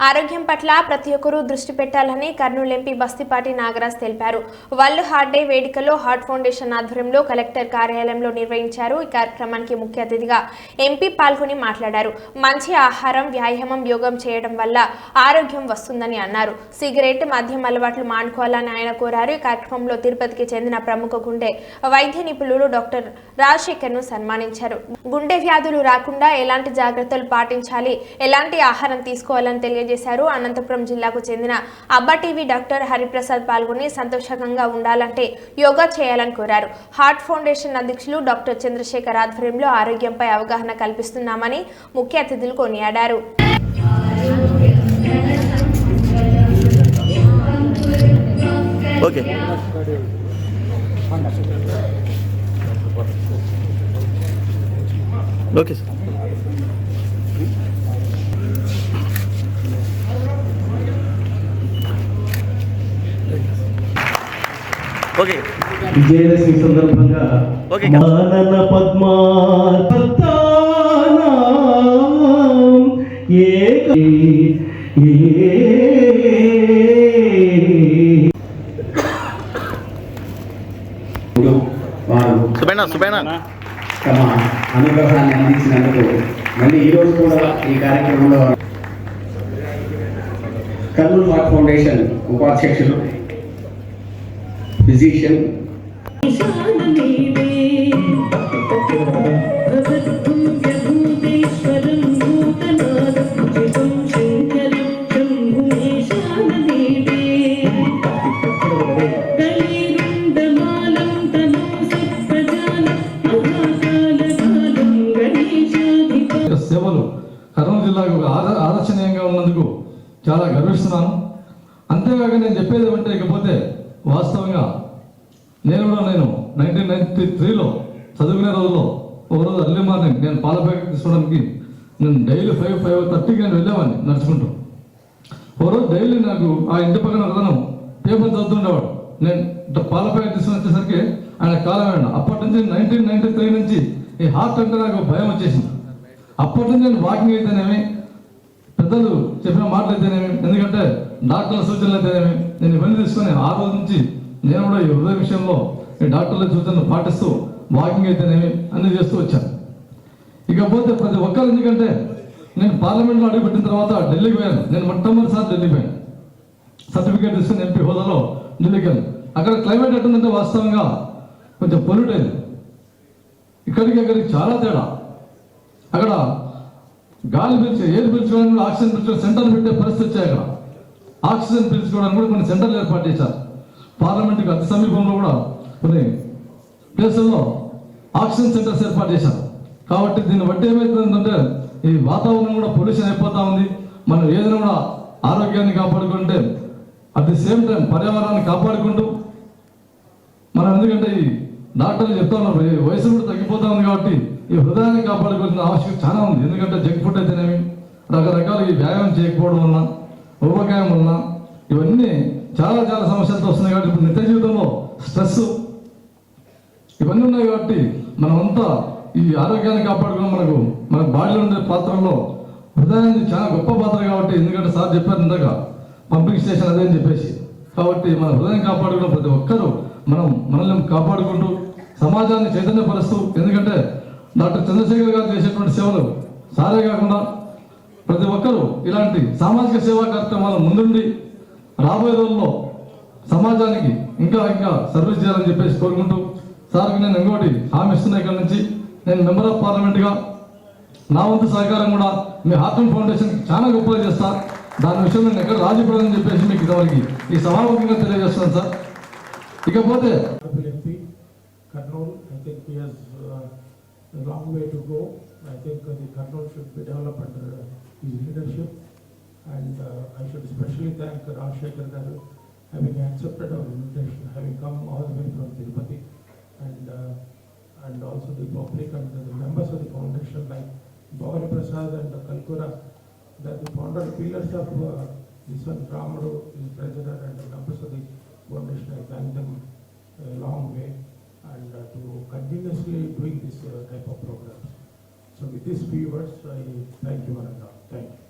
ఆరోగ్యం పట్ల ప్రతి ఒక్కరూ దృష్టి పెట్టాలని కర్నూలు ఎంపీ బస్తిపాటి నాగరాజ్ తెలిపారు. వరల్డ్ హార్ట్ డే వేడుకలో హార్ట్ ఫౌండేషన్ ఆధ్వర్యంలో కలెక్టర్ కార్యాలయంలో నిర్వహించారు. ఈ కార్యక్రమానికి ముఖ్య అతిథిగా ఎంపీ పాల్గొని మాట్లాడారు. మంచి ఆహారం, వ్యాయామం, యోగం చేయడం వల్ల ఆరోగ్యం వస్తుందని అన్నారు. సిగరెట్, మద్యం అలవాట్లు మానుకోవాలని ఆయన కోరారు. ఈ కార్యక్రమంలో తిరుపతికి చెందిన ప్రముఖ గుండె వైద్య నిపుణులు డాక్టర్ రాజశేఖర్ ను సన్మానించారు. గుండె వ్యాధులు రాకుండా ఎలాంటి జాగ్రత్తలు పాటించాలి, ఎలాంటి ఆహారం తీసుకోవాలని తెలియజేశారు. అనంతపురం జిల్లాకు చెందిన అబ్బా టీవీ డాక్టర్ హరిప్రసాద్ పాల్గొని సంతోషంగా ఉండాలంటే యోగా చేయాలని కోరారు. హార్ట్ ఫౌండేషన్ అధ్యక్షులు డాక్టర్ చంద్రశేఖర్ ఆధ్వర్యంలో ఆరోగ్యంపై అవగాహన కల్పిస్తున్నామని ముఖ్య అతిథులు కొనియాడారు. Okay sir. ఓకే విజయదశమి సందర్భంగా మానన పద్మార్పత్తానాం తమ అనుగ్రహాన్ని అందించినందుకు మళ్ళీ ఈరోజు కూడా ఈ కార్యక్రమంలో కర్నూలు హార్ట్ ఫౌండేషన్ ఉపాధ్యక్షులు ఫిజిషియన్ సేవలు కర్నూలు జిల్లాకు ఆదర్శనీయంగా ఉన్నందుకు చాలా గర్విస్తున్నాను. అంతేకాక నేను చెప్పేది ఏమంటే, ఇకపోతే వాస్తవంగా నేను 1993లో చదువుకునే రోజుల్లో ఒకరోజు అర్లీ మార్నింగ్ నేను పాల ప్యాకెట్ తీసుకోవడానికి నేను డైలీ 5:30కి నేను వెళ్ళేవాడిని నడుచుకుంటూ. ఒకరోజు డైలీ నాకు ఆ ఇంటి పక్కన ఒకతను పేపర్ చదువుతుండేవాడు. నేను పాల ప్యాకెట్ తీసుకుని వచ్చేసరికి ఆయన కాలం వేయండి. అప్పటి నుంచి 1993 నుంచి ఈ హార్ట్ అంటే నాకు భయం వచ్చేసింది. అప్పటి నుంచి నేను వాకింగ్ అయితేనేమి, పెద్దలు చెప్పిన మాటలు అయితేనేమి, ఎందుకంటే డాక్టర్ల సూచనలు అయితేనేమి, నేను ఇవన్నీ తీసుకొని ఆ రోజు నుంచి నేను కూడా ఈ హృదయ విషయంలో ఈ డాక్టర్ల సూచనలు పాటిస్తూ వాకింగ్ అయితేనేమి అన్నీ చేస్తూ వచ్చాను. ఇకపోతే ప్రతి ఒక్కరు, ఎందుకంటే నేను పార్లమెంట్లో అడుగుపెట్టిన తర్వాత ఢిల్లీకి పోయాను. నేను మొట్టమొదటిసారి ఢిల్లీకి పోయాను. సర్టిఫికేట్ తీసుకుని ఎంపీ హోదాలో ఢిల్లీకి వెళ్ళాను. అక్కడ క్లైమేట్ ఎట్టుందంటే వాస్తవంగా కొంచెం పొల్యూట్ అయింది. ఇక్కడికి చాలా తేడా. అక్కడ గాలి ఎయిర్ పీల్చుకోవడానికి కూడా, ఆక్సిజన్ పీల్చుకోవడానికి సెంటర్లు పెట్టే పరిస్థితి వచ్చాయి. అక్కడ ఆక్సిజన్ పీల్చుకోవడానికి కూడా కొన్ని సెంటర్లు ఏర్పాటు చేశారు. పార్లమెంట్కి అతి సమీపంలో కూడా కొన్ని ప్లేసుల్లో ఆక్సిజన్ సెంటర్స్ ఏర్పాటు చేశారు. కాబట్టి దీన్ని బట్టి ఏమవుతుందంటే, ఈ వాతావరణం కూడా పొల్యూషన్ అయిపోతూ ఉంది. మనం ఏదైనా కూడా ఆరోగ్యాన్ని కాపాడుకుంటే అట్ ది సేమ్ టైం పర్యావరణాన్ని కాపాడుకుంటూ మనం, ఎందుకంటే ఈ డాక్టర్లు చెప్తా ఉన్నారు, ఈ వయసు కూడా తగ్గిపోతా ఉంది. కాబట్టి ఈ హృదయాన్ని కాపాడుకోవాల్సిన ఆవశ్యకత చాలా ఉంది. ఎందుకంటే జంక్ ఫుడ్ అయితేనేమి, రకరకాల ఈ వ్యాయామం చేయకపోవడం వలన, ఊబకాయం వలన ఇవన్నీ చాలా సమస్యలతో వస్తున్నాయి. కాబట్టి ఇప్పుడు నిత్య జీవితంలో స్ట్రెస్ ఇవన్నీ ఉన్నాయి. కాబట్టి మనమంతా ఈ ఆరోగ్యాన్ని కాపాడుకుని మన బాడీలో ఉండే పాత్రల్లో హృదయాన్ని చాలా గొప్ప పాత్ర. కాబట్టి ఎందుకంటే సార్ చెప్పారు ఇందాక పంపింగ్ స్టేషన్ అదే అని చెప్పేసి, కాబట్టి మన హృదయం కాపాడుకున్న ప్రతి ఒక్కరూ మనల్ని కాపాడుకుంటూ సమాజాన్ని చైతన్యపరుస్తూ, ఎందుకంటే డాక్టర్ చంద్రశేఖర్ గారు చేసేటువంటి సేవలు సారే కాకుండా ప్రతి ఒక్కరూ ఇలాంటి సామాజిక సేవా కార్యక్రమాలు ముందుండి రాబోయే రోజుల్లో సమాజానికి ఇంకా సర్వీస్ చేయాలని చెప్పేసి కోరుకుంటూ, సార్కి నేను ఇంకోటి హామీ ఇస్తున్నా, ఇక్కడ నుంచి నేను మెంబర్ ఆఫ్ పార్లమెంట్గా నా వంతు సహకారం కూడా మీ హార్ట్ ఫౌండేషన్ చాలా గొప్పగా చేస్తా. దాని విషయంలో నేను ఎక్కడ రాజీ పడని చెప్పేసి మీకు ఇంతవరకు ఈ సభాముఖంగా తెలియజేస్తున్నాను సార్. ఇకపోతే a long way to go. I think the Karnool should be developed under his leadership, and I should especially thank Rajshekar Garu having accepted our invitation, having come all the way from Tirupati, and also the public and the members of the foundation like Bhavani Prasad and Kalkura, that the founder pillars of this one, Ramadu, his president, and the members of the foundation. I thank them a long way, and to continuously doing this type of programs. So with these few words, I thank you, Ananda. Thank you.